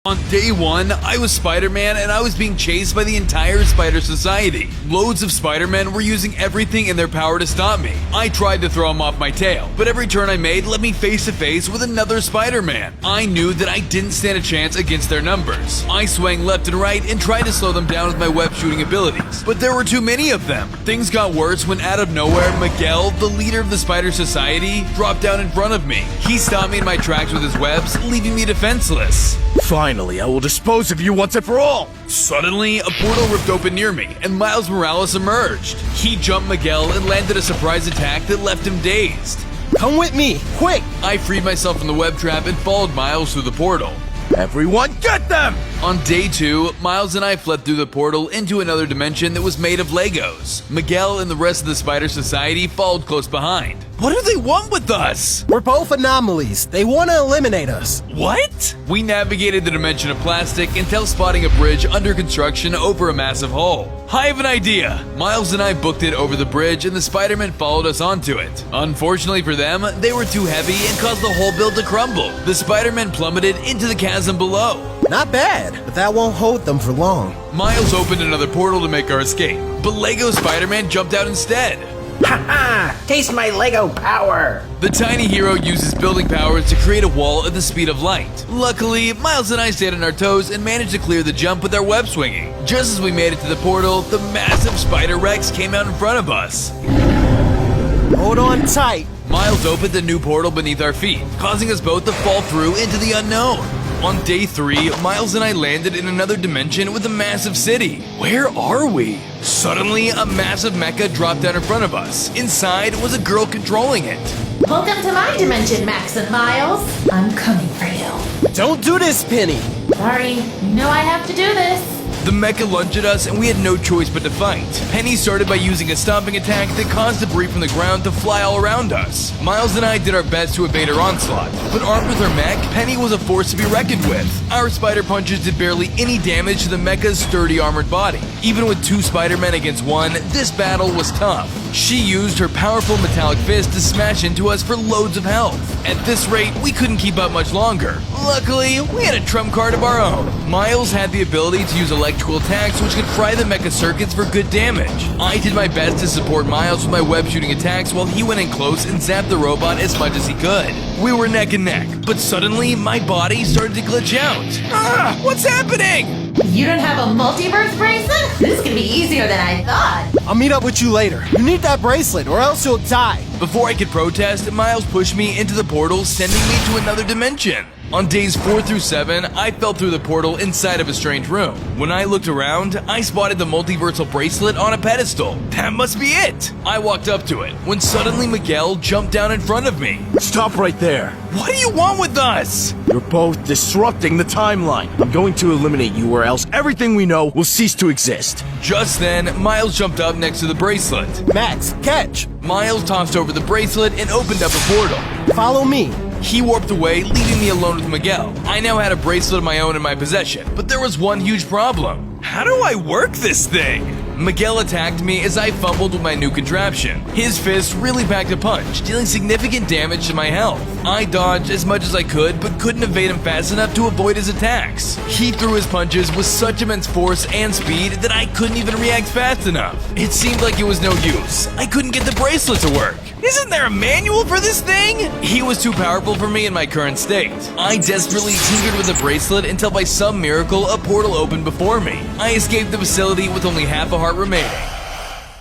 On day 1, I was Spider-Man and I was being chased by the entire Spider Society. Loads of Spider-Men were using everything in their power to stop me. I tried to throw him off my tail, but every turn I made led me face to face with another Spider-Man. I knew that I didn't stand a chance against their numbers. I swung left and right and tried to slow them down with my web shooting abilities, but there were too many of them. Things got worse when out of nowhere, Miguel, the leader of the Spider Society, dropped down in front of me. He stopped me in my tracks with his webs, leaving me defenseless. Finally, I will dispose of you once and for all! Suddenly, a portal ripped open near me, and Miles Morales emerged. He jumped Miguel and landed a surprise attack that left him dazed. Come with me, quick! I freed myself from the web trap and followed Miles through the portal. Everyone, get them! On day 2, Miles and I fled through the portal into another dimension that was made of Legos. Miguel and the rest of the Spider Society followed close behind. What do they want with us? We're both anomalies. They want to eliminate us. What? We navigated the dimension of plastic until spotting a bridge under construction over a massive hole. I have an idea. Miles and I booked it over the bridge and the Spider-Men followed us onto it. Unfortunately for them, they were too heavy and caused the whole build to crumble. The Spider-Men plummeted into the chasm below. Not bad, but that won't hold them for long. Miles opened another portal to make our escape, but Lego Spider-Man jumped out instead. Ha! Taste my Lego power! The tiny hero uses building powers to create a wall at the speed of light. Luckily, Miles and I stayed on our toes and managed to clear the jump with our web swinging. Just as we made it to the portal, the massive Spider Rex came out in front of us. Hold on tight. Miles opened a new portal beneath our feet, causing us both to fall through into the unknown. On day 3, Miles and I landed in another dimension with a massive city. Where are we? Suddenly, a massive mecha dropped down in front of us. Inside was a girl controlling it. Welcome to my dimension, Max and Miles. I'm coming for you. Don't do this, Penny. Sorry, you know I have to do this. The mecha lunged at us and we had no choice but to fight. Penny started by using a stomping attack that caused debris from the ground to fly all around us. Miles and I did our best to evade her onslaught, but armed with her mech, Penny was a force to be reckoned with. Our spider punches did barely any damage to the mecha's sturdy armored body. Even with 2 Spider-Men against 1, this battle was tough. She used her powerful metallic fist to smash into us for loads of health. At this rate, we couldn't keep up much longer. Luckily, we had a trump card of our own. Miles had the ability to use electrical attacks which could fry the mecha circuits for good damage. I did my best to support Miles with my web shooting attacks while he went in close and zapped the robot as much as he could. We were neck and neck, but suddenly my body started to glitch out. Ah, what's happening? You don't have a multiverse bracelet? This could be easier than I thought. I'll meet up with you later. You need that bracelet or else you'll die. Before I could protest, Miles pushed me into the portal, sending me to another dimension. On days 4 through 7, I fell through the portal inside of a strange room. When I looked around, I spotted the multiversal bracelet on a pedestal. That must be it! I walked up to it, when suddenly Miguel jumped down in front of me. Stop right there. What do you want with us? You're both disrupting the timeline. I'm going to eliminate you or else everything we know will cease to exist. Just then, Miles jumped up next to the bracelet. Max, catch. Miles tossed over the bracelet and opened up a portal. Follow me. He warped away, leaving me alone with Miguel. I now had a bracelet of my own in my possession, but there was one huge problem. How do I work this thing? Miguel attacked me as I fumbled with my new contraption. His fist really packed a punch, dealing significant damage to my health. I dodged as much as I could, but couldn't evade him fast enough to avoid his attacks. He threw his punches with such immense force and speed that I couldn't even react fast enough. It seemed like it was no use. I couldn't get the bracelet to work. Isn't there a manual for this thing? He was too powerful for me in my current state. I desperately tinkered with the bracelet until by some miracle a portal opened before me. I escaped the facility with only half a heart remaining.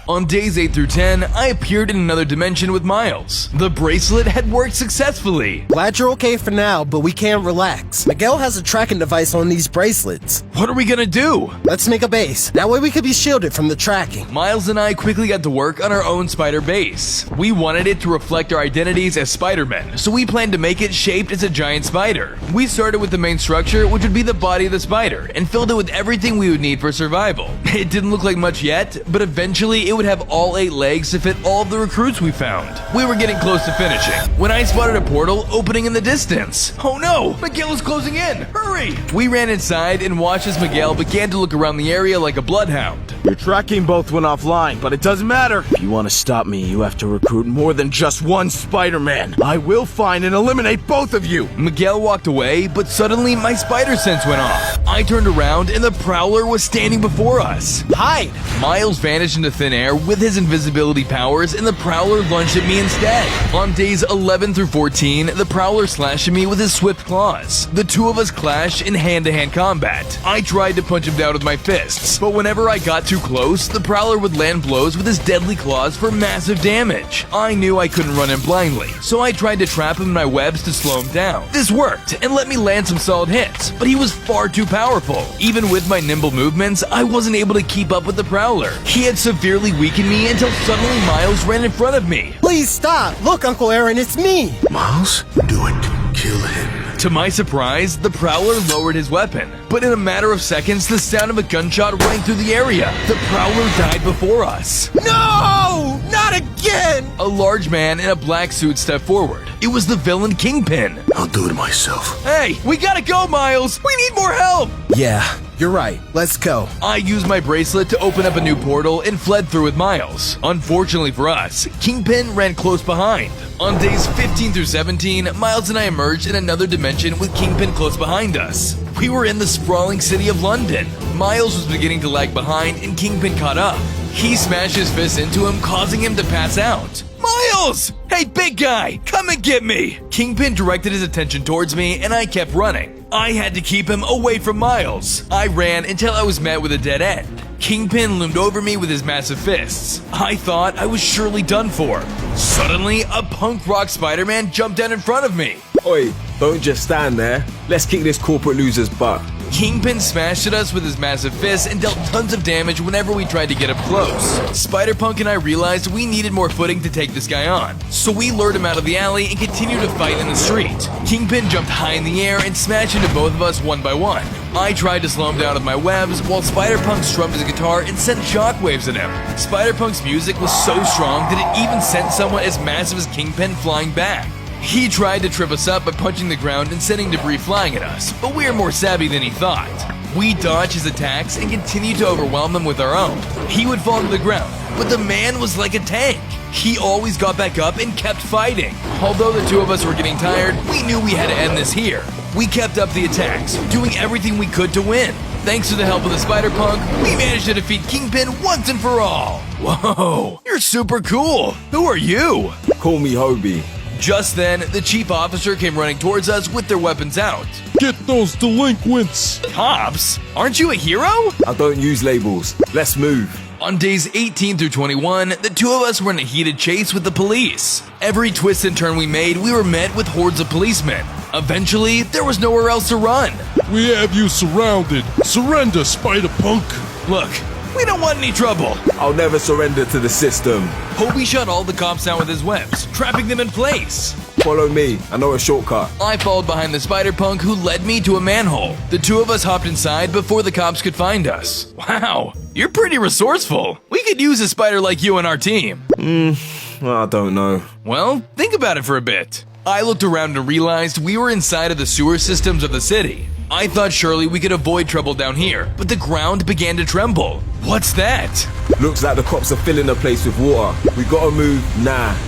On days 8 through 10, I appeared in another dimension with Miles. The bracelet had worked successfully. Glad you're okay for now, but we can't relax. Miguel has a tracking device on these bracelets. What are we gonna do? Let's make a base. That way we could be shielded from the tracking. Miles and I quickly got to work on our own spider base. We wanted it to reflect our identities as Spider-Men, so we planned to make it shaped as a giant spider. We started with the main structure, which would be the body of the spider, and filled it with everything we would need for survival. It didn't look like much yet, but eventually it it would have all 8 legs to fit all of the recruits we found. We were getting close to finishing when I spotted a portal opening in the distance. Oh no, Miguel is closing in. Hurry! We ran inside and watched as Miguel began to look around the area like a bloodhound. Your tracking both went offline, but it doesn't matter. If you want to stop me, you have to recruit more than just one Spider-Man. I will find and eliminate both of you. Miguel walked away, but suddenly my spider sense went off. I turned around and the Prowler was standing before us. Hide! Miles vanished into thin air with his invisibility powers, and the Prowler lunged at me instead. On days 11 through 14, the Prowler slashed at me with his swift claws. The two of us clashed in hand-to-hand combat. I tried to punch him down with my fists, but whenever I got too close, the Prowler would land blows with his deadly claws for massive damage. I knew I couldn't run him blindly, so I tried to trap him in my webs to slow him down. This worked and let me land some solid hits, but he was far too powerful. Even with my nimble movements, I wasn't able to keep up with the Prowler. He had severely weakened me until suddenly Miles ran in front of me. Please stop! Look, Uncle Aaron, it's me! Miles, do it. Kill him. To my surprise, the Prowler lowered his weapon, but in a matter of seconds, the sound of a gunshot rang through the area. The Prowler died before us. No! Not again! A large man in a black suit stepped forward. It was the villain Kingpin. I'll do it myself. Hey, we gotta go, Miles! We need more help! Yeah, you're right. Let's go. I used my bracelet to open up a new portal and fled through with Miles. Unfortunately for us, Kingpin ran close behind. On days 15 through 17, Miles and I emerged in another dimension with Kingpin close behind us. We were in the sprawling city of London. Miles was beginning to lag behind and Kingpin caught up. He smashed his fist into him, causing him to pass out. Miles! Hey, big guy, come and get me! Kingpin directed his attention towards me and I kept running. I had to keep him away from Miles. I ran until I was met with a dead end. Kingpin loomed over me with his massive fists. I thought I was surely done for. Suddenly, a punk rock Spider-Man jumped down in front of me. Oi, don't just stand there. Let's kick this corporate loser's butt. Kingpin smashed at us with his massive fists and dealt tons of damage whenever we tried to get up close. Spider-Punk and I realized we needed more footing to take this guy on, so we lured him out of the alley and continued to fight in the street. Kingpin jumped high in the air and smashed into both of us one by one. I tried to slow him down with my webs, while Spider-Punk strummed his guitar and sent shockwaves at him. Spider-Punk's music was so strong that it even sent someone as massive as Kingpin flying back. He tried to trip us up by punching the ground and sending debris flying at us, but we are more savvy than he thought. We dodged his attacks and continued to overwhelm him with our own. He would fall to the ground, but the man was like a tank. He always got back up and kept fighting. Although the two of us were getting tired, we knew we had to end this here. We kept up the attacks, doing everything we could to win. Thanks to the help of the Spider-Punk, we managed to defeat Kingpin once and for all. Whoa, you're super cool. Who are you? Call me Hobie. Just then, the chief officer came running towards us with their weapons out. Get those delinquents! Cops? Aren't you a hero? I don't use labels. Let's move. On days 18 through 21, the two of us were in a heated chase with the police. Every twist and turn we made, we were met with hordes of policemen. Eventually, there was nowhere else to run. We have you surrounded. Surrender, Spider-Punk. Look, we don't want any trouble. I'll never surrender to the system. Hobie shot all the cops down with his webs, trapping them in place. Follow me. I know a shortcut. I followed behind the Spider-Punk, who led me to a manhole. The two of us hopped inside before the cops could find us. Wow, you're pretty resourceful. We could use a spider like you on our team. I don't know. Well, think about it for a bit. I looked around and realized we were inside of the sewer systems of the city. I thought surely we could avoid trouble down here, but the ground began to tremble. What's that? Looks like the cops are filling the place with water. We gotta move now.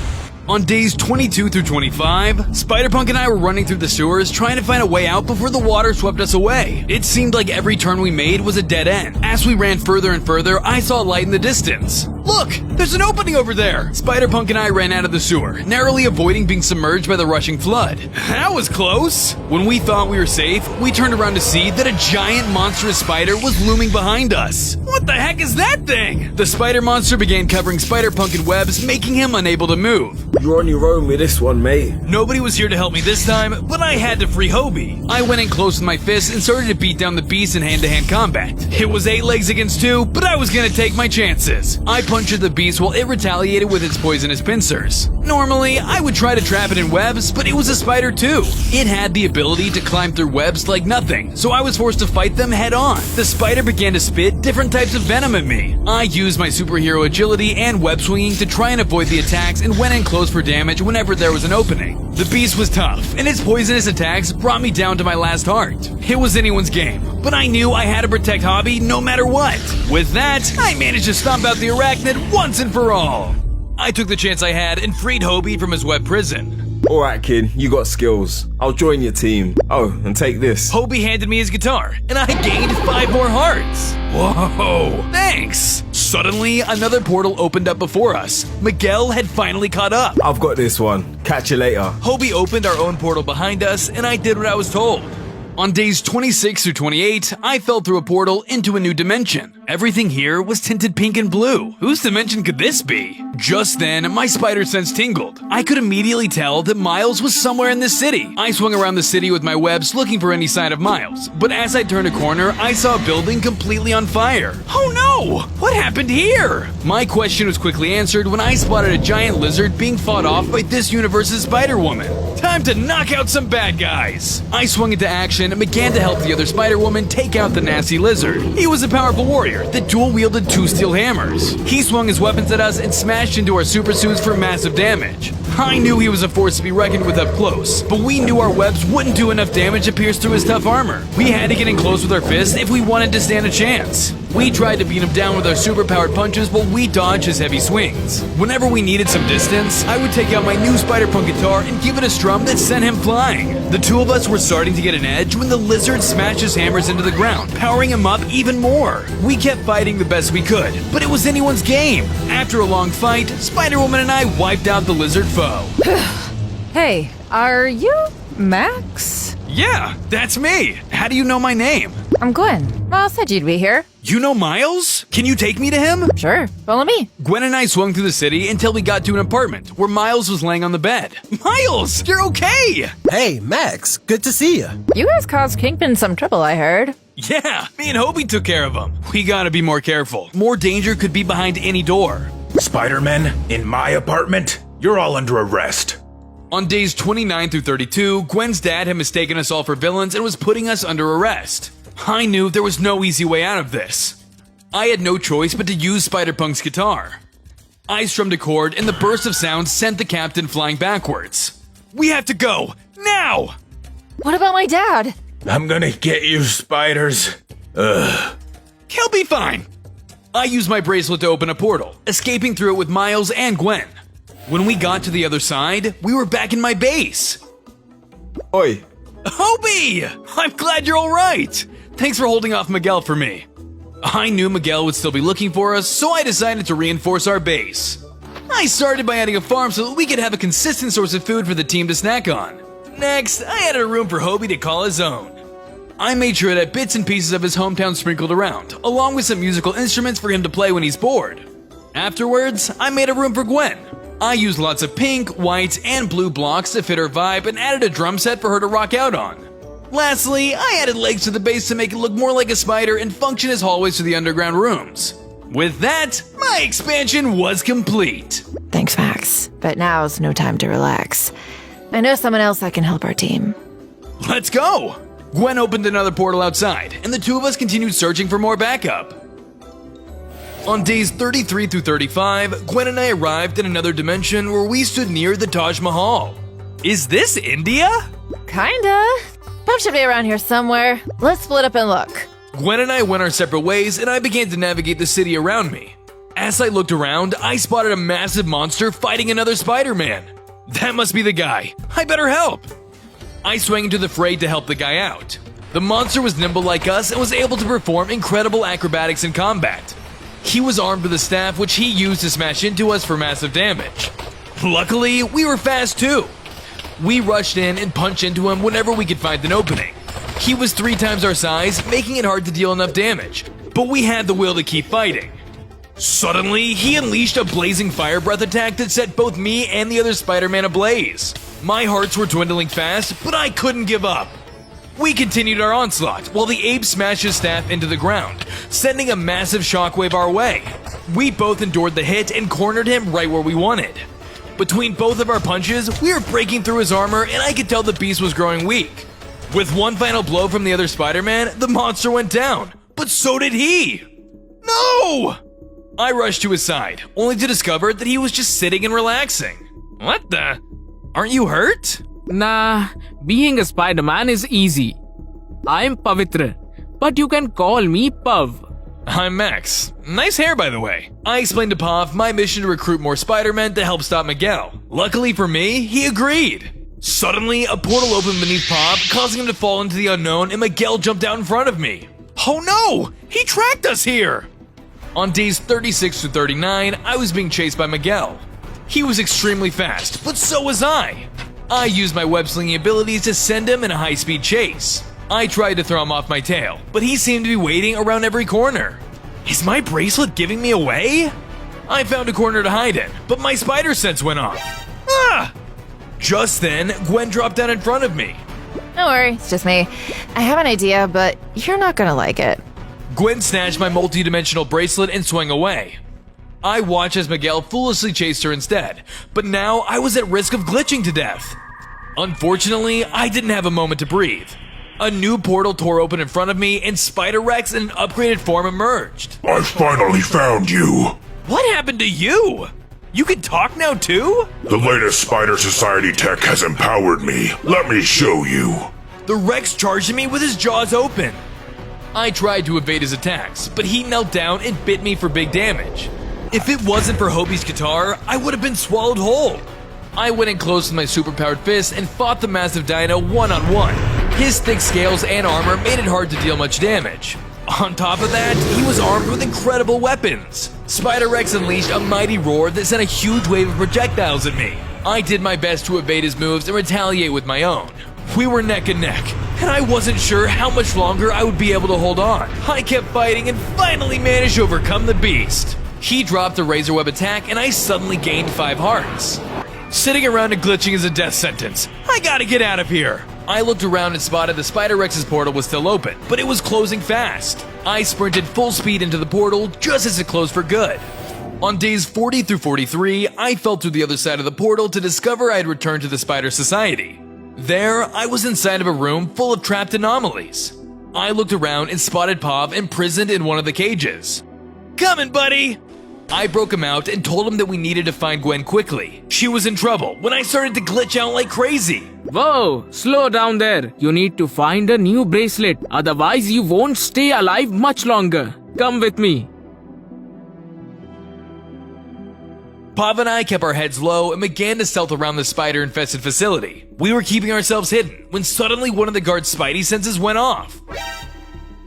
On days 22 through 25, Spider-Punk and I were running through the sewers trying to find a way out before the water swept us away. It seemed like every turn we made was a dead end. As we ran further and further, I saw a light in the distance. Look! There's an opening over there! Spider-Punk and I ran out of the sewer, narrowly avoiding being submerged by the rushing flood. That was close! When we thought we were safe, we turned around to see that a giant monstrous spider was looming behind us. What the heck is that thing? The spider monster began covering Spider-Punk in webs, making him unable to move. You're on your own with this one, mate. Nobody was here to help me this time, but I had to free Hobie. I went in close with my fists and started to beat down the beast in hand-to-hand combat. It was 8 legs against 2, but I was gonna take my chances. I punched punch at the beast while it retaliated with its poisonous pincers. Normally, I would try to trap it in webs, but it was a spider too. It had the ability to climb through webs like nothing, so I was forced to fight them head on. The spider began to spit different types of venom at me. I used my superhero agility and web swinging to try and avoid the attacks and went in close for damage whenever there was an opening. The beast was tough, and its poisonous attacks brought me down to my last heart. It was anyone's game, but I knew I had to protect Hobby no matter what. With that, I managed to stomp out the arachnid once and for all. I took the chance I had and freed Hobie from his web prison. Alright, kid, you got skills. I'll join your team. Oh, and take this. Hobie handed me his guitar, and I gained 5 more hearts. Whoa, thanks. Suddenly, another portal opened up before us. Miguel had finally caught up. I've got this one. Catch you later. Hobie opened our own portal behind us, and I did what I was told. On days 26 through 28, I fell through a portal into a new dimension. Everything here was tinted pink and blue. Whose dimension could this be? Just then, my spider sense tingled. I could immediately tell that Miles was somewhere in this city. I swung around the city with my webs looking for any sign of Miles, but as I turned a corner, I saw a building completely on fire. Oh no! What happened here? My question was quickly answered when I spotted a giant lizard being fought off by this universe's Spider-Woman. Time to knock out some bad guys! I swung into action and began to help the other Spider-Woman take out the nasty lizard. He was a powerful warrior that dual-wielded 2 steel hammers. He swung his weapons at us and smashed into our super suits for massive damage. I knew he was a force to be reckoned with up close, but we knew our webs wouldn't do enough damage to pierce through his tough armor. We had to get in close with our fists if we wanted to stand a chance. We tried to beat him down with our super-powered punches while we dodged his heavy swings. Whenever we needed some distance, I would take out my new Spider-Punk guitar and give it a strum that sent him flying. The two of us were starting to get an edge when the lizard smashed his hammers into the ground, powering him up even more. We kept fighting the best we could, but it was anyone's game. After a long fight, Spider-Woman and I wiped out the lizard foe. Hey, are you Max? Yeah, that's me. How do you know my name? I'm Gwen. Miles said you'd be here. You know Miles? Can you take me to him? Sure, follow me. Gwen and I swung through the city until we got to an apartment where Miles was laying on the bed. Miles, you're okay! Hey, Max, good to see you. You guys caused Kingpin some trouble, I heard. Yeah, me and Hobie took care of him. We gotta be more careful. More danger could be behind any door. Spider-Man, in my apartment, you're all under arrest. On days 29 through 32, Gwen's dad had mistaken us all for villains and was putting us under arrest. I knew there was no easy way out of this. I had no choice but to use Spider-Punk's guitar. I strummed a chord and the burst of sound sent the captain flying backwards. We have to go, now! What about my dad? I'm gonna get you, spiders. Ugh. He'll be fine. I used my bracelet to open a portal, escaping through it with Miles and Gwen. When we got to the other side, we were back in my base. Oi. Hobie! I'm glad you're alright! Thanks for holding off Miguel for me. I knew Miguel would still be looking for us, so I decided to reinforce our base. I started by adding a farm so that we could have a consistent source of food for the team to snack on. Next, I added a room for Hobie to call his own. I made sure it had bits and pieces of his hometown sprinkled around, along with some musical instruments for him to play when he's bored. Afterwards, I made a room for Gwen. I used lots of pink, white, and blue blocks to fit her vibe and added a drum set for her to rock out on. Lastly, I added legs to the base to make it look more like a spider and function as hallways to the underground rooms. With that, my expansion was complete. Thanks, Max. But now's no time to relax. I know someone else that can help our team. Let's go! Gwen opened another portal outside, and the two of us continued searching for more backup. On days 33 through 35, Gwen and I arrived in another dimension where we stood near the Taj Mahal. Is this India? Kinda. Pub should be around here somewhere. Let's split up and look. Gwen and I went our separate ways, and I began to navigate the city around me. As I looked around, I spotted a massive monster fighting another Spider-Man. That must be the guy. I better help. I swung into the fray to help the guy out. The monster was nimble like us and was able to perform incredible acrobatics in combat. He was armed with a staff which he used to smash into us for massive damage. Luckily, we were fast too. We rushed in and punched into him whenever we could find an opening. He was 3 times our size, making it hard to deal enough damage, but we had the will to keep fighting. Suddenly, he unleashed a blazing fire breath attack that set both me and the other Spider-Man ablaze. My hearts were dwindling fast, but I couldn't give up. We continued our onslaught while the ape smashed his staff into the ground, sending a massive shockwave our way. We both endured the hit and cornered him right where we wanted. Between both of our punches, we were breaking through his armor and I could tell the beast was growing weak. With one final blow from the other Spider-Man, the monster went down, but so did he! No! I rushed to his side, only to discover that he was just sitting and relaxing. What the? Aren't you hurt? Nah, being a Spider-Man is easy. I'm Pavitra, but you can call me Pav. I'm Max. Nice hair, by the way. I explained to Pav my mission to recruit more Spider-Men to help stop Miguel. Luckily for me, he agreed. Suddenly, a portal opened beneath Pav, causing him to fall into the unknown, and Miguel jumped out in front of me. Oh no! He tracked us here! On days 36 to 39, I was being chased by Miguel. He was extremely fast, but so was I. I used my web-slinging abilities to send him in a high-speed chase. I tried to throw him off my tail, but he seemed to be waiting around every corner. Is my bracelet giving me away? I found a corner to hide in, but my spider sense went off. Ah! Just then, Gwen dropped down in front of me. Don't worry, it's just me. I have an idea, but you're not gonna like it. Gwen snatched my multi-dimensional bracelet and swung away. I watched as Miguel foolishly chased her instead, but now I was at risk of glitching to death. Unfortunately, I didn't have a moment to breathe. A new portal tore open in front of me and Spider-Rex in an upgraded form emerged. I finally found you. What happened to you? You can talk now too? The latest Spider Society tech has empowered me. Let me show you. The Rex charged at me with his jaws open. I tried to evade his attacks, but he knelt down and bit me for big damage. If it wasn't for Hobie's guitar, I would have been swallowed whole. I went in close with my superpowered fist and fought the massive dino one-on-one. His thick scales and armor made it hard to deal much damage. On top of that, he was armed with incredible weapons. Spider-Rex unleashed a mighty roar that sent a huge wave of projectiles at me. I did my best to evade his moves and retaliate with my own. We were neck and neck, and I wasn't sure how much longer I would be able to hold on. I kept fighting and finally managed to overcome the beast. He dropped a razor web attack and I suddenly gained 5 hearts. Sitting around and glitching is a death sentence. I gotta get out of here. I looked around and spotted the Spider-Rex's portal was still open, but it was closing fast. I sprinted full speed into the portal just as it closed for good. On days 40 through 43, I fell through the other side of the portal to discover I had returned to the Spider Society. There, I was inside of a room full of trapped anomalies. I looked around and spotted Pav imprisoned in one of the cages. Coming, buddy! I broke him out and told him that we needed to find Gwen quickly. She was in trouble when I started to glitch out like crazy. Whoa, slow down there. You need to find a new bracelet, otherwise you won't stay alive much longer. Come with me. Pav and I kept our heads low and began to stealth around the spider-infested facility. We were keeping ourselves hidden when suddenly one of the guard's spidey senses went off.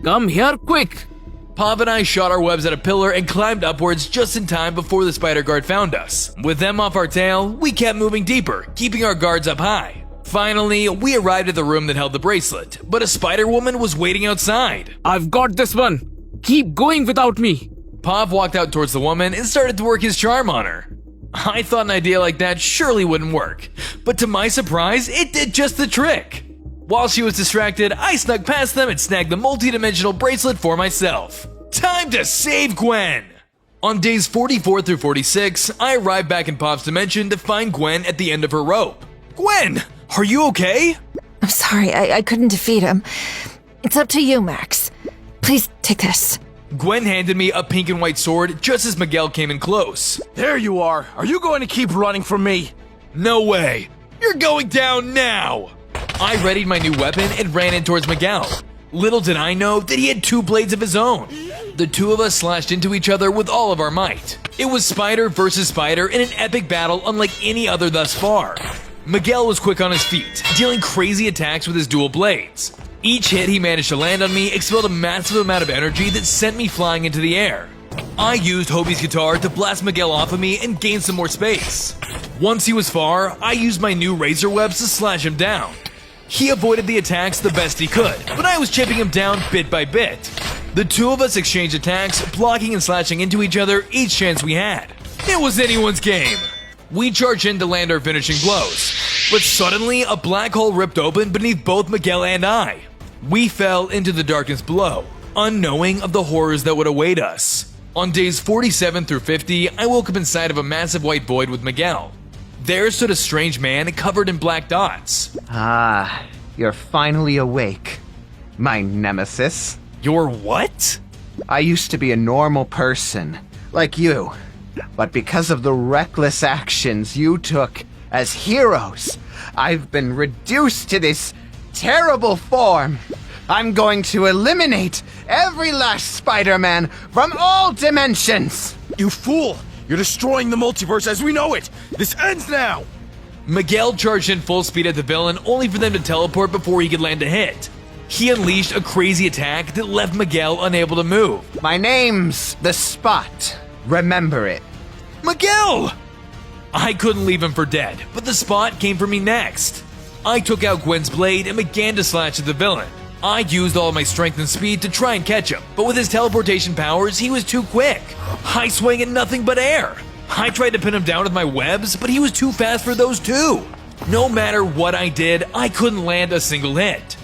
Come here quick. Pav and I shot our webs at a pillar and climbed upwards just in time before the spider guard found us. With them off our tail, we kept moving deeper, keeping our guards up high. Finally, we arrived at the room that held the bracelet, but a spider woman was waiting outside. I've got this one. Keep going without me. Pav walked out towards the woman and started to work his charm on her. I thought an idea like that surely wouldn't work, but to my surprise, it did just the trick. While she was distracted, I snuck past them and snagged the multi-dimensional bracelet for myself. Time to save Gwen! On days 44 through 46, I arrived back in Pav's dimension to find Gwen at the end of her rope. Gwen, are you okay? I'm sorry, I couldn't defeat him. It's up to you, Max. Please take this. Gwen handed me a pink and white sword just as Miguel came in close. There you are. Are you going to keep running from me? No way. You're going down now! I readied my new weapon and ran in towards Miguel. Little did I know that he had 2 blades of his own. The two of us slashed into each other with all of our might. It was Spider versus Spider in an epic battle unlike any other thus far. Miguel was quick on his feet, dealing crazy attacks with his dual blades. Each hit he managed to land on me expelled a massive amount of energy that sent me flying into the air. I used Hobie's guitar to blast Miguel off of me and gain some more space. Once he was far, I used my new razor webs to slash him down. He avoided the attacks the best he could, but I was chipping him down bit by bit. The two of us exchanged attacks, blocking and slashing into each other each chance we had. It was anyone's game. We charged in to land our finishing blows, but suddenly a black hole ripped open beneath both Miguel and I. We fell into the darkness below, unknowing of the horrors that would await us. On days 47 through 50, I woke up inside of a massive white void with Miguel. There stood a strange man covered in black dots. Ah, you're finally awake, my nemesis. Your what? I used to be a normal person, like you. But because of the reckless actions you took as heroes, I've been reduced to this terrible form. I'm going to eliminate every last Spider-Man from all dimensions! You fool! You're destroying the multiverse as we know it! This ends now! Miguel charged in full speed at the villain only for them to teleport before he could land a hit. He unleashed a crazy attack that left Miguel unable to move. My name's The Spot. Remember it. Miguel! I couldn't leave him for dead, but the Spot came for me next. I took out Gwen's blade and began to slash at the villain. I used all my strength and speed to try and catch him, but with his teleportation powers, he was too quick. I swung at nothing but air. I tried to pin him down with my webs, but he was too fast for those too. No matter what I did, I couldn't land a single hit.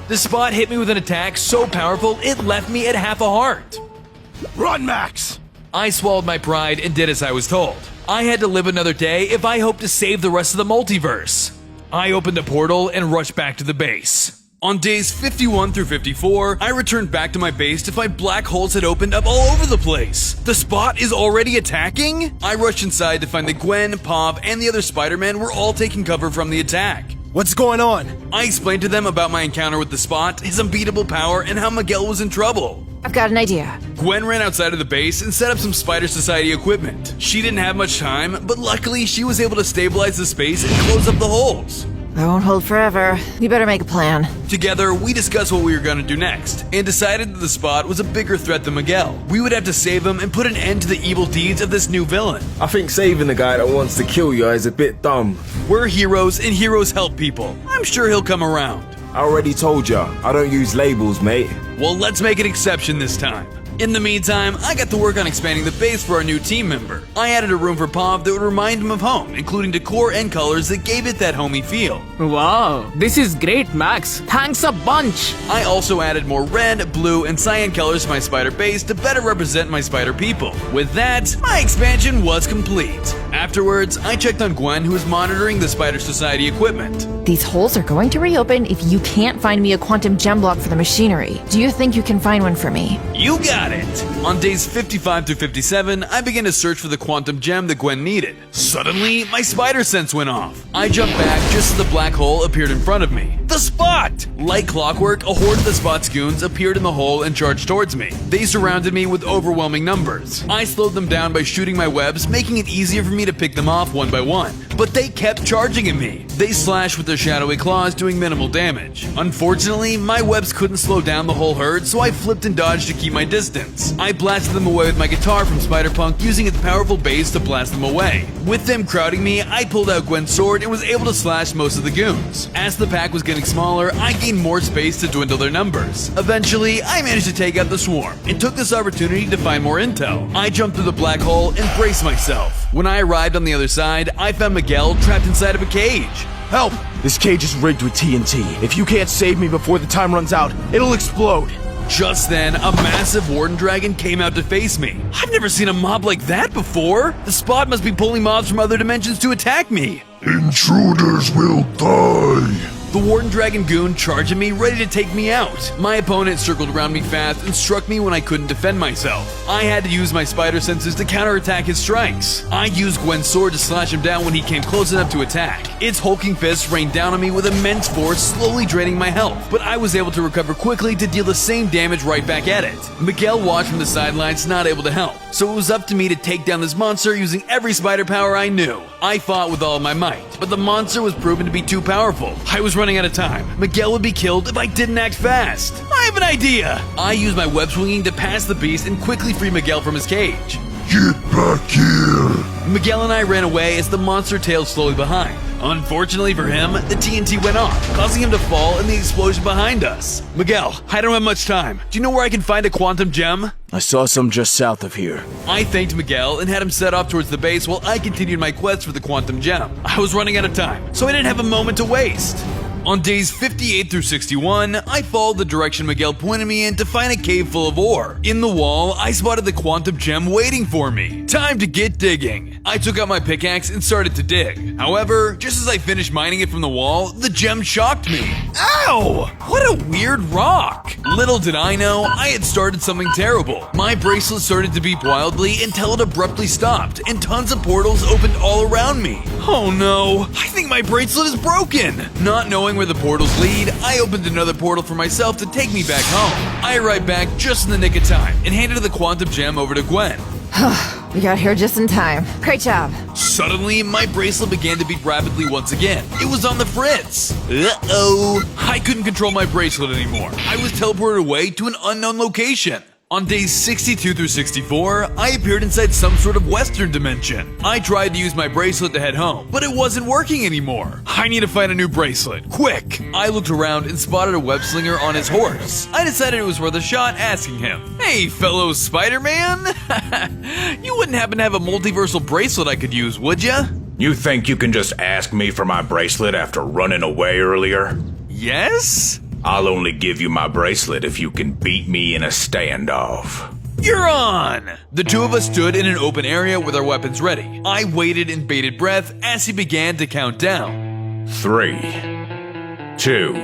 The Spot hit me with an attack so powerful it left me at half a heart. Run, Max! I swallowed my pride and did as I was told. I had to live another day if I hoped to save the rest of the multiverse. I opened a portal and rushed back to the base. On days 51 through 54, I returned back to my base to find black holes had opened up all over the place. The Spot is already attacking? I rushed inside to find that Gwen, Pop, and the other Spider-Man were all taking cover from the attack. What's going on? I explained to them about my encounter with the Spot, his unbeatable power, and how Miguel was in trouble. I've got an idea. Gwen ran outside of the base and set up some Spider Society equipment. She didn't have much time, but luckily she was able to stabilize the space and close up the holes. I won't hold forever. We better make a plan. Together, we discussed what we were going to do next, and decided that the Spot was a bigger threat than Miguel. We would have to save him and put an end to the evil deeds of this new villain. I think saving the guy that wants to kill you is a bit dumb. We're heroes, and heroes help people. I'm sure he'll come around. I already told ya, I don't use labels, mate. Well, let's make an exception this time. In the meantime, I got to work on expanding the base for our new team member. I added a room for Pop that would remind him of home, including decor and colors that gave it that homey feel. Wow, this is great, Max. Thanks a bunch. I also added more red, blue, and cyan colors to my spider base to better represent my spider people. With that, my expansion was complete. Afterwards, I checked on Gwen, who was monitoring the Spider Society equipment. These holes are going to reopen if you can't find me a quantum gem block for the machinery. Do you think you can find one for me? You got it! On days 55 through 57, I began to search for the quantum gem that Gwen needed. Suddenly, my spider sense went off. I jumped back just as the black hole appeared in front of me. The Spot! Like clockwork, a horde of the Spot's goons appeared in the hole and charged towards me. They surrounded me with overwhelming numbers. I slowed them down by shooting my webs, making it easier for me to pick them off one by one. But they kept charging at me. They slashed with their shadowy claws, doing minimal damage. Unfortunately, my webs couldn't slow down the whole herd, so I flipped and dodged to keep my distance. I blasted them away with my guitar from Spider-Punk, using its powerful bass to blast them away. With them crowding me, I pulled out Gwen's sword and was able to slash most of the goons. As the pack was getting smaller, I gained more space to dwindle their numbers. Eventually, I managed to take out the swarm, and took this opportunity to find more intel. I jumped through the black hole and braced myself. When I arrived on the other side, I found Miguel trapped inside of a cage. Help! This cage is rigged with TNT. If you can't save me before the time runs out, it'll explode. Just then, a massive warden dragon came out to face me. I've never seen a mob like that before. The Spot must be pulling mobs from other dimensions to attack me. Intruders will die. The warden dragon goon charged at me, ready to take me out. My opponent circled around me fast and struck me when I couldn't defend myself. I had to use my spider senses to counterattack his strikes. I used Gwen's sword to slash him down when he came close enough to attack. Its hulking fists rained down on me with immense force, slowly draining my health, but I was able to recover quickly to deal the same damage right back at it. Miguel watched from the sidelines, not able to help, so it was up to me to take down this monster using every spider power I knew. I fought with all of my might, but the monster was proven to be too powerful. I was running out of time. Miguel would be killed if I didn't act fast. I have an idea! I used my web swinging to pass the beast and quickly free Miguel from his cage. Get back here! Miguel and I ran away as the monster tailed slowly behind. Unfortunately for him, the TNT went off, causing him to fall in the explosion behind us. Miguel, I don't have much time. Do you know where I can find a quantum gem? I saw some just south of here. I thanked Miguel and had him set off towards the base while I continued my quest for the quantum gem. I was running out of time, so I didn't have a moment to waste. On days 58 through 61, I followed the direction Miguel pointed me in to find a cave full of ore. In the wall, I spotted the quantum gem waiting for me. Time to get digging. I took out my pickaxe and started to dig. However, just as I finished mining it from the wall, the gem shocked me. Ow! What a weird rock! Little did I know, I had started something terrible. My bracelet started to beep wildly until it abruptly stopped, and tons of portals opened all around me. Oh no, I think my bracelet is broken! Not knowing where the portals lead, I opened another portal for myself to take me back home. I arrived back just in the nick of time and handed the quantum gem over to Gwen. We got here just in time. Great job. Suddenly, my bracelet began to beat rapidly once again. It was on the fritz. Uh-oh. I couldn't control my bracelet anymore. I was teleported away to an unknown location. On days 62 through 64, I appeared inside some sort of western dimension. I tried to use my bracelet to head home, but it wasn't working anymore. I need to find a new bracelet, quick! I looked around and spotted a web slinger on his horse. I decided it was worth a shot asking him, "Hey, fellow Spider-Man? You wouldn't happen to have a multiversal bracelet I could use, would ya?" You think you can just ask me for my bracelet after running away earlier? Yes? I'll only give you my bracelet if you can beat me in a standoff. You're on! The two of us stood in an open area with our weapons ready. I waited in bated breath as he began to count down. 3, 2,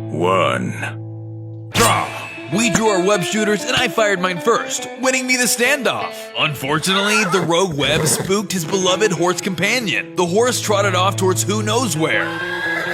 1. Draw! We drew our web shooters and I fired mine first, winning me the standoff. Unfortunately, the rogue web spooked his beloved horse companion. The horse trotted off towards who knows where.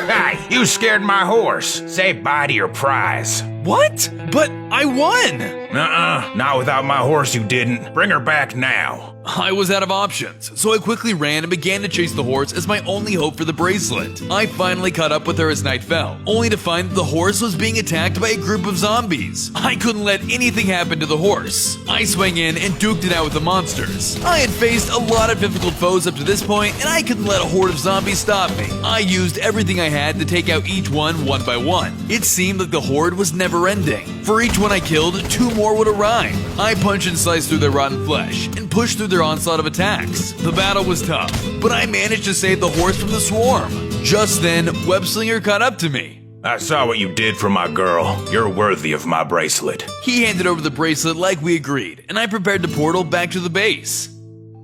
Hey, you scared my horse. Say bye to your prize. What? But I won! Nuh-uh, not without my horse you didn't. Bring her back now. I was out of options, so I quickly ran and began to chase the horse as my only hope for the bracelet. I finally caught up with her as night fell, only to find that the horse was being attacked by a group of zombies. I couldn't let anything happen to the horse. I swung in and duked it out with the monsters. I had faced a lot of difficult foes up to this point, and I couldn't let a horde of zombies stop me. I used everything I had to take out each one by one. It seemed like the horde was never ending. For each one I killed, 2 more would arrive. I punched and sliced through their rotten flesh and pushed through their onslaught of attacks. The battle was tough, but I managed to save the horse from the swarm. Just then, Webslinger caught up to me. I saw what you did for my girl. You're worthy of my bracelet. He handed over the bracelet like we agreed, and I prepared to portal back to the base.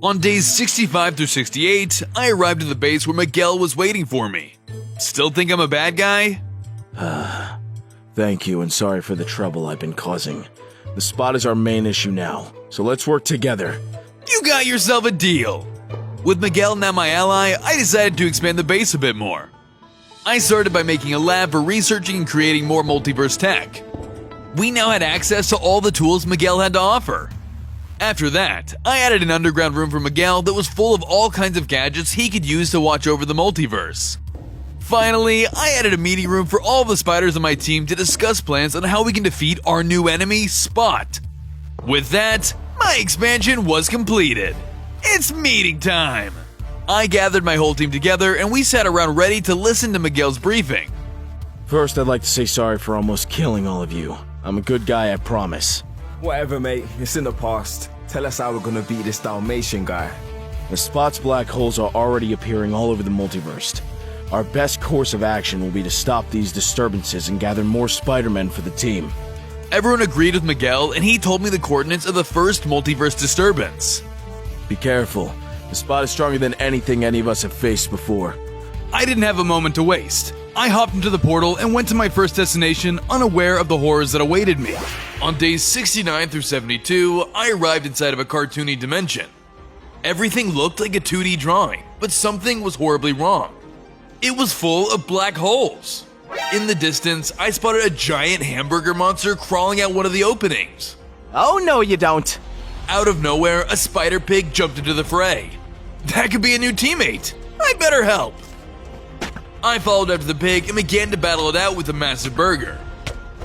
On days 65 through 68, I arrived at the base where Miguel was waiting for me. Still think I'm a bad guy? Thank you, and sorry for the trouble I've been causing. The spot is our main issue now, so let's work together. You got yourself a deal! With Miguel now my ally, I decided to expand the base a bit more. I started by making a lab for researching and creating more multiverse tech. We now had access to all the tools Miguel had to offer. After that, I added an underground room for Miguel that was full of all kinds of gadgets he could use to watch over the multiverse. Finally, I added a meeting room for all the spiders on my team to discuss plans on how we can defeat our new enemy, Spot. With that, my expansion was completed. It's meeting time! I gathered my whole team together and we sat around ready to listen to Miguel's briefing. First, I'd like to say sorry for almost killing all of you. I'm a good guy, I promise. Whatever, mate. It's in the past. Tell us how we're gonna beat this Dalmatian guy. The Spot's black holes are already appearing all over the multiverse. Our best course of action will be to stop these disturbances and gather more Spider-Men for the team. Everyone agreed with Miguel, and he told me the coordinates of the first multiverse disturbance. Be careful. The Spot is stronger than anything any of us have faced before. I didn't have a moment to waste. I hopped into the portal and went to my first destination, unaware of the horrors that awaited me. On days 69 through 72, I arrived inside of a cartoony dimension. Everything looked like a 2D drawing, but something was horribly wrong. It was full of black holes. In the distance, I spotted a giant hamburger monster crawling out one of the openings. Oh, no, you don't. Out of nowhere, a spider pig jumped into the fray. That could be a new teammate. I better help. I followed after the pig and began to battle it out with the massive burger.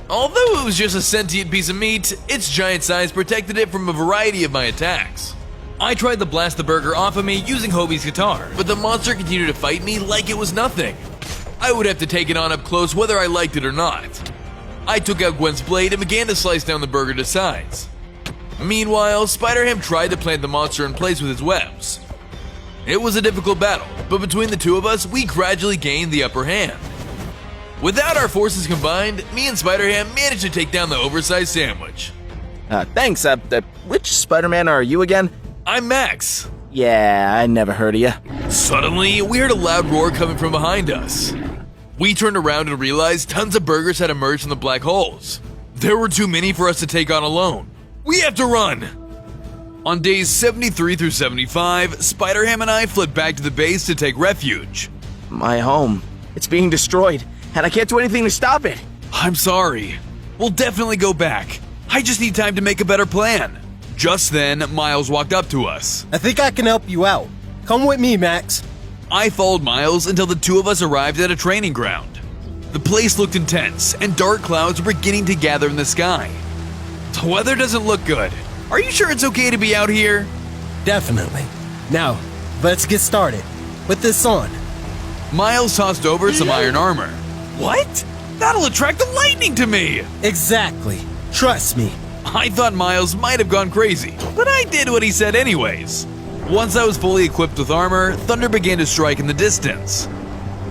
Although it was just a sentient piece of meat, its giant size protected it from a variety of my attacks. I tried to blast the burger off of me using Hobie's guitar, but the monster continued to fight me like it was nothing. I would have to take it on up close whether I liked it or not. I took out Gwen's blade and began to slice down the burger to size. Meanwhile, Spider-Ham tried to plant the monster in place with his webs. It was a difficult battle, but between the two of us, we gradually gained the upper hand. Without our forces combined, me and Spider-Ham managed to take down the oversized sandwich. Thanks. Which Spider-Man are you again? I'm Max. Yeah, I never heard of you. Suddenly, we heard a loud roar coming from behind us. We turned around and realized tons of burgers had emerged from the black holes. There were too many for us to take on alone. We have to run! On days 73 through 75, Spider-Ham and I fled back to the base to take refuge. My home. It's being destroyed, and I can't do anything to stop it. I'm sorry. We'll definitely go back. I just need time to make a better plan. Just then, Miles walked up to us. I think I can help you out. Come with me, Max. I followed Miles until the two of us arrived at a training ground. The place looked intense, and dark clouds were beginning to gather in the sky. The weather doesn't look good. Are you sure it's okay to be out here? Definitely. Now, let's get started. Put this on. Miles tossed over some iron armor. What? That'll attract the lightning to me! Exactly. Trust me. I thought Miles might have gone crazy, but I did what he said anyways. Once I was fully equipped with armor, thunder began to strike in the distance.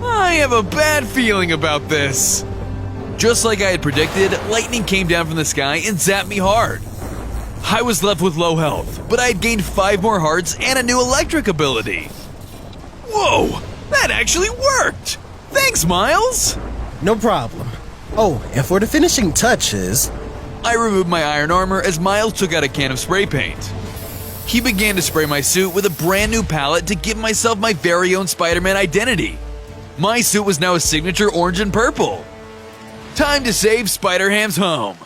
I have a bad feeling about this. Just like I had predicted, lightning came down from the sky and zapped me hard. I was left with low health, but I had gained 5 more hearts and a new electric ability. Whoa, that actually worked! Thanks, Miles! No problem. Oh, and for the finishing touches... I removed my iron armor as Miles took out a can of spray paint. He began to spray my suit with a brand new palette to give myself my very own Spider-Man identity. My suit was now a signature orange and purple. Time to save Spider-Ham's home.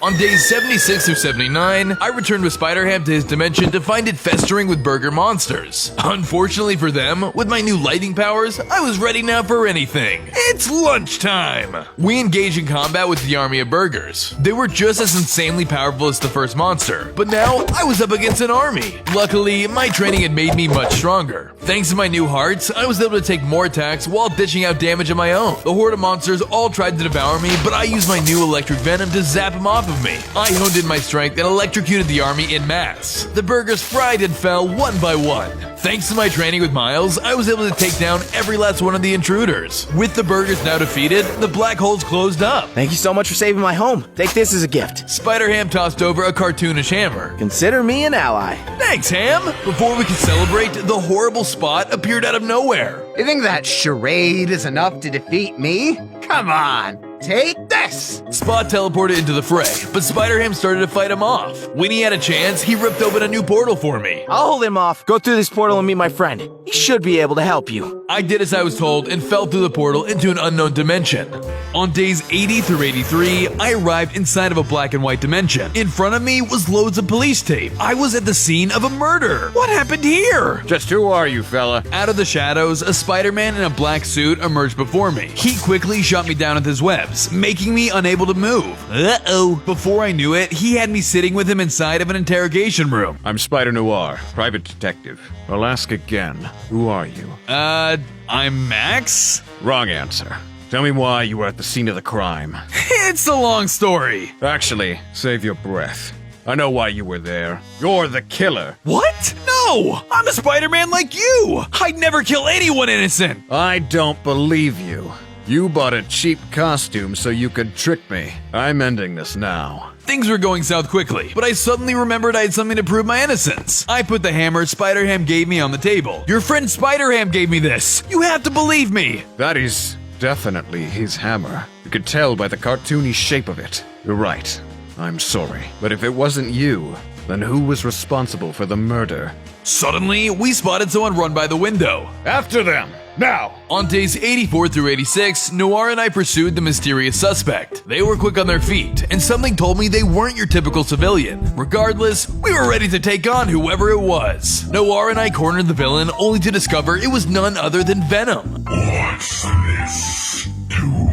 On days 76 through 79, I returned with Spider-Ham to his dimension to find it festering with burger monsters. Unfortunately for them, with my new lighting powers, I was ready now for anything. It's lunchtime! We engaged in combat with the army of burgers. They were just as insanely powerful as the first monster, but now I was up against an army. Luckily, my training had made me much stronger. Thanks to my new hearts, I was able to take more attacks while dishing out damage of my own. The horde of monsters all tried to devour me, but I used my new electric venom to zap them off of me. I honed in my strength and electrocuted the army en masse. The burgers fried and fell one by one. Thanks to my training with Miles, I was able to take down every last one of the intruders. With the burgers now defeated, the black holes closed up. Thank you so much for saving my home. Take this as a gift. Spider-Ham tossed over a cartoonish hammer. Consider me an ally. Thanks, Ham! Before we could celebrate, the horrible Spot appeared out of nowhere. You think that charade is enough to defeat me? Come on! Take this! Spot teleported into the fray, but Spider-Ham started to fight him off. When he had a chance, he ripped open a new portal for me. I'll hold him off. Go through this portal and meet my friend. He should be able to help you. I did as I was told and fell through the portal into an unknown dimension. On days 80 through 83, I arrived inside of a black and white dimension. In front of me was loads of police tape. I was at the scene of a murder. What happened here? Just who are you, fella? Out of the shadows, a Spider-Man in a black suit emerged before me. He quickly shot me down with his webs, making me unable to move. Uh-oh. Before I knew it, he had me sitting with him inside of an interrogation room. I'm Spider Noir, private detective. I'll ask again. Who are you? I'm Max? Wrong answer. Tell me why you were at the scene of the crime. It's a long story. Actually, save your breath. I know why you were there. You're the killer. What? No! I'm a Spider-Man like you! I'd never kill anyone innocent! I don't believe you. You bought a cheap costume so you could trick me. I'm ending this now. Things were going south quickly, but I suddenly remembered I had something to prove my innocence. I put the hammer Spider-Ham gave me on the table. Your friend Spider-Ham gave me this. You have to believe me. That is definitely his hammer. You could tell by the cartoony shape of it. You're right. I'm sorry. But if it wasn't you, then who was responsible for the murder? Suddenly, we spotted someone run by the window. After them! Now! On days 84 through 86, Noir and I pursued the mysterious suspect. They were quick on their feet, and something told me they weren't your typical civilian. Regardless, we were ready to take on whoever it was. Noir and I cornered the villain, only to discover it was none other than Venom. What's this to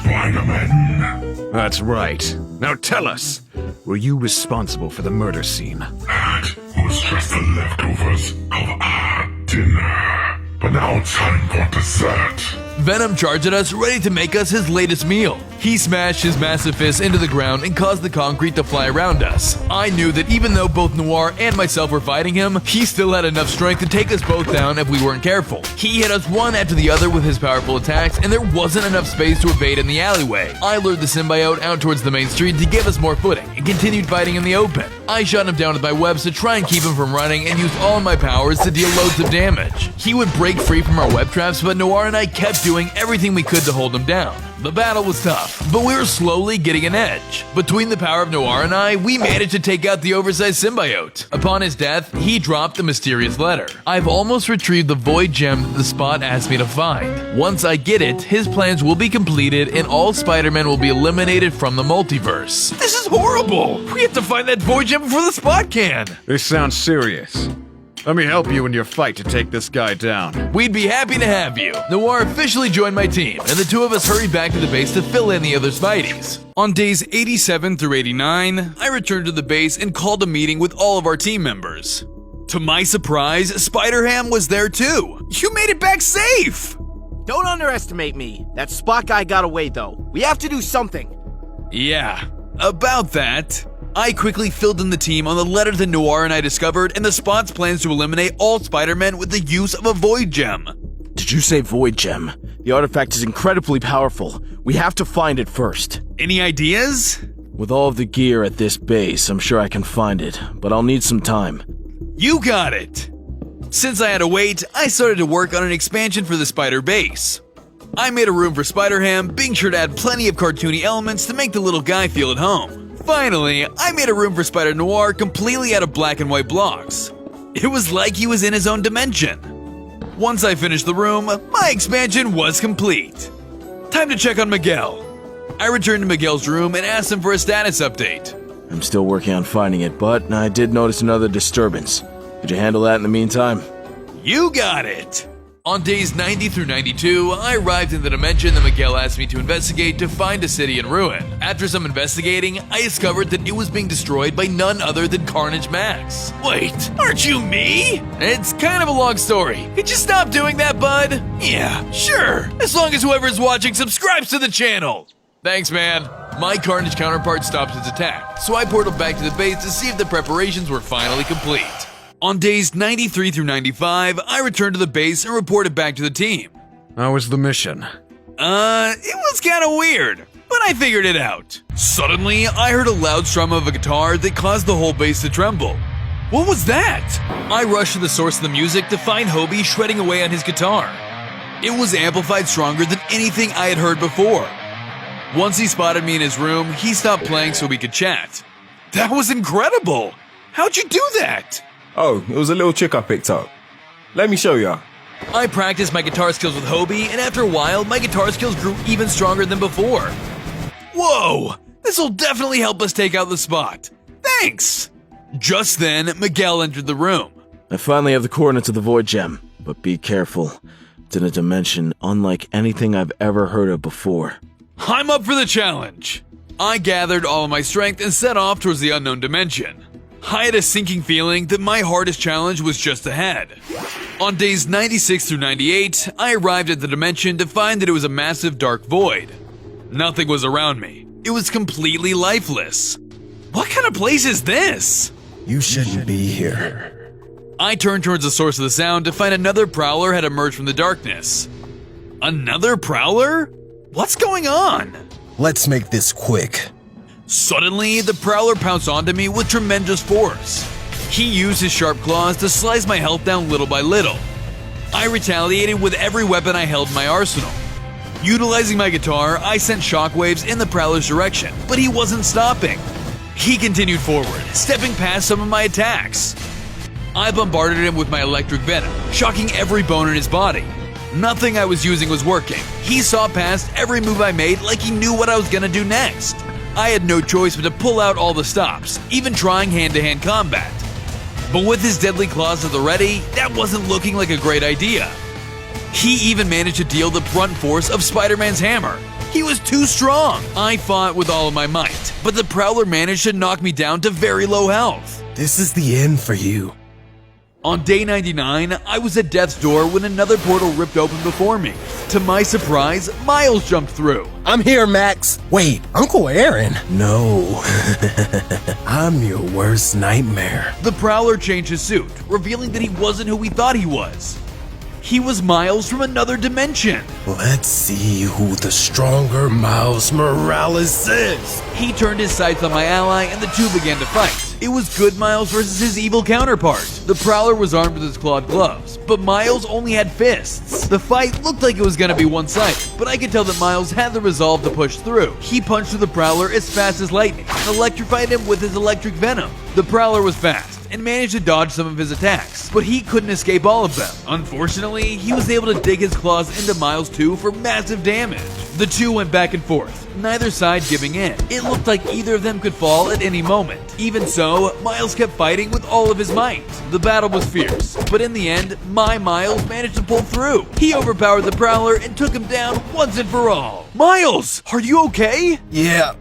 Spider-Man? That's right. Now tell us, were you responsible for the murder scene? That was just the leftovers of our dinner. But now it's time for dessert. Venom charged at us, ready to make us his latest meal. He smashed his massive fist into the ground and caused the concrete to fly around us. I knew that even though both Noir and myself were fighting him, he still had enough strength to take us both down if we weren't careful. He hit us one after the other with his powerful attacks, and there wasn't enough space to evade in the alleyway. I lured the symbiote out towards the main street to give us more footing, and continued fighting in the open. I shot him down with my webs to try and keep him from running, and used all my powers to deal loads of damage. He would break free from our web traps, but Noir and I kept doing everything we could to hold him down. The battle was tough, but we were slowly getting an edge. Between the power of Noir and I, we managed to take out the oversized symbiote. Upon his death, he dropped the mysterious letter. I've almost retrieved the void gem that the Spot asked me to find. Once I get it, his plans will be completed and all Spider-Men will be eliminated from the multiverse. This is horrible! We have to find that void gem before the Spot can! This sounds serious. Let me help you in your fight to take this guy down. We'd be happy to have you. Noir officially joined my team, and the two of us hurried back to the base to fill in the other Spideys. On days 87 through 89, I returned to the base and called a meeting with all of our team members. To my surprise, Spider-Ham was there too. You made it back safe! Don't underestimate me. That Spot guy got away though. We have to do something. Yeah, about that. I quickly filled in the team on the letter that Noir and I discovered and the Spot's plans to eliminate all Spider-Men with the use of a Void Gem. Did you say Void Gem? The artifact is incredibly powerful. We have to find it first. Any ideas? With all of the gear at this base, I'm sure I can find it, but I'll need some time. You got it! Since I had to wait, I started to work on an expansion for the Spider base. I made a room for Spider-Ham, being sure to add plenty of cartoony elements to make the little guy feel at home. Finally, I made a room for Spider-Noir completely out of black and white blocks. It was like he was in his own dimension. Once I finished the room, my expansion was complete. Time to check on Miguel. I returned to Miguel's room and asked him for a status update. I'm still working on finding it, but I did notice another disturbance. Could you handle that in the meantime? You got it! On days 90 through 92, I arrived in the dimension that Miguel asked me to investigate to find a city in ruin. After some investigating, I discovered that it was being destroyed by none other than Carnage Max. Wait, aren't you me? It's kind of a long story. Could you stop doing that, bud? Yeah, sure. As long as whoever's watching subscribes to the channel. Thanks, man. My Carnage counterpart stopped its attack, so I portaled back to the base to see if the preparations were finally complete. On days 93 through 95, I returned to the base and reported back to the team. How was the mission? It was kinda weird, but I figured it out. Suddenly, I heard a loud strum of a guitar that caused the whole base to tremble. What was that? I rushed to the source of the music to find Hobie shredding away on his guitar. It was amplified stronger than anything I had heard before. Once he spotted me in his room, he stopped playing so we could chat. That was incredible! How'd you do that? Oh, it was a little trick I picked up. Let me show ya. I practiced my guitar skills with Hobie, and after a while, my guitar skills grew even stronger than before. Whoa! This'll definitely help us take out the Spot. Thanks! Just then, Miguel entered the room. I finally have the coordinates of the Void Gem, but be careful. It's in a dimension unlike anything I've ever heard of before. I'm up for the challenge! I gathered all of my strength and set off towards the unknown dimension. I had a sinking feeling that my hardest challenge was just ahead. On days 96 through 98, I arrived at the dimension to find that it was a massive dark void. Nothing was around me. It was completely lifeless. What kind of place is this? You shouldn't be here. I turned towards the source of the sound to find another prowler had emerged from the darkness. Another prowler? What's going on? Let's make this quick. Suddenly, the prowler pounced onto me with tremendous force. He used his sharp claws to slice my health down little by little. I retaliated with every weapon I held in my arsenal. Utilizing my guitar, I sent shockwaves in the prowler's direction, but he wasn't stopping. He continued forward, stepping past some of my attacks. I bombarded him with my electric venom, shocking every bone in his body. Nothing I was using was working. He saw past every move I made like he knew what I was gonna do next. I had no choice but to pull out all the stops, even trying hand-to-hand combat. But with his deadly claws at the ready, that wasn't looking like a great idea. He even managed to deal the brunt force of Spider-Man's hammer. He was too strong. I fought with all of my might, but the prowler managed to knock me down to very low health. This is the end for you. On day 99, I was at death's door when another portal ripped open before me, To my surprise, Miles jumped through. I'm here, Max. Wait, Uncle Aaron? No. I'm your worst nightmare. The Prowler changed his suit, revealing that he wasn't who we thought he was. He was Miles from another dimension. Let's see who the stronger Miles Morales is. He turned his sights on my ally and the two began to fight. It was good Miles versus his evil counterpart. The Prowler was armed with his clawed gloves, but Miles only had fists. The fight looked like it was gonna be one-sided, but I could tell that Miles had the resolve to push through. He punched through the Prowler as fast as lightning and electrified him with his electric venom. The Prowler was fast and managed to dodge some of his attacks, but he couldn't escape all of them. Unfortunately, he was able to dig his claws into Miles too for massive damage. The two went back and forth, neither side giving in. It looked like either of them could fall at any moment. Even so, Miles kept fighting with all of his might. The battle was fierce, but in the end, my Miles managed to pull through. He overpowered the Prowler and took him down once and for all. Miles, are you okay? Yeah,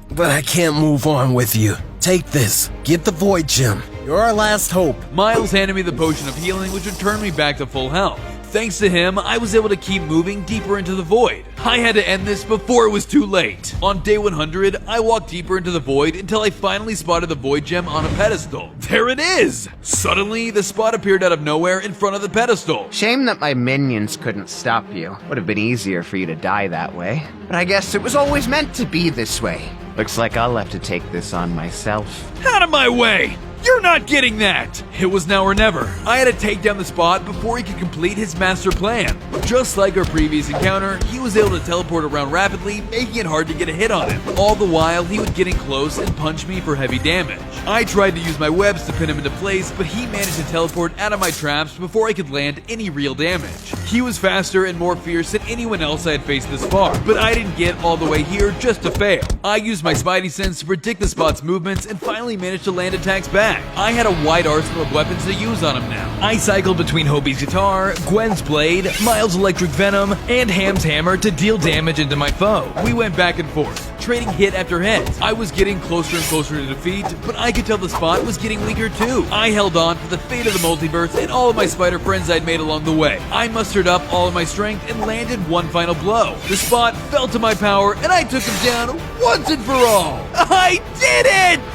but I can't move on with you. Take this. Get the Void Gem. You're our last hope. Miles handed me the potion of healing, which would turn me back to full health. Thanks to him, I was able to keep moving deeper into the void. I had to end this before it was too late. On day 100, I walked deeper into the void until I finally spotted the Void Gem on a pedestal. There it is! Suddenly, the spot appeared out of nowhere in front of the pedestal. Shame that my minions couldn't stop you. Would have been easier for you to die that way. But I guess it was always meant to be this way. Looks like I'll have to take this on myself. Out of my way! You're not getting that! It was now or never. I had to take down the spot before he could complete his master plan. Just like our previous encounter, he was able to teleport around rapidly, making it hard to get a hit on him. All the while, he would get in close and punch me for heavy damage. I tried to use my webs to pin him into place, but he managed to teleport out of my traps before I could land any real damage. He was faster and more fierce than anyone else I had faced this far, but I didn't get all the way here just to fail. I used my Spidey sense to predict the spot's movements and finally managed to land attacks back. I had a wide arsenal of weapons to use on him now. I cycled between Hobie's guitar, Gwen's blade, Miles' electric venom, and Ham's hammer to deal damage into my foe. We went back and forth, trading hit after hit. I was getting closer and closer to defeat, but I could tell the spot was getting weaker too. I held on for the fate of the multiverse and all of my spider friends I'd made along the way. I mustered up all of my strength and landed one final blow. The spot fell to my power and I took him down once and for all. I did it!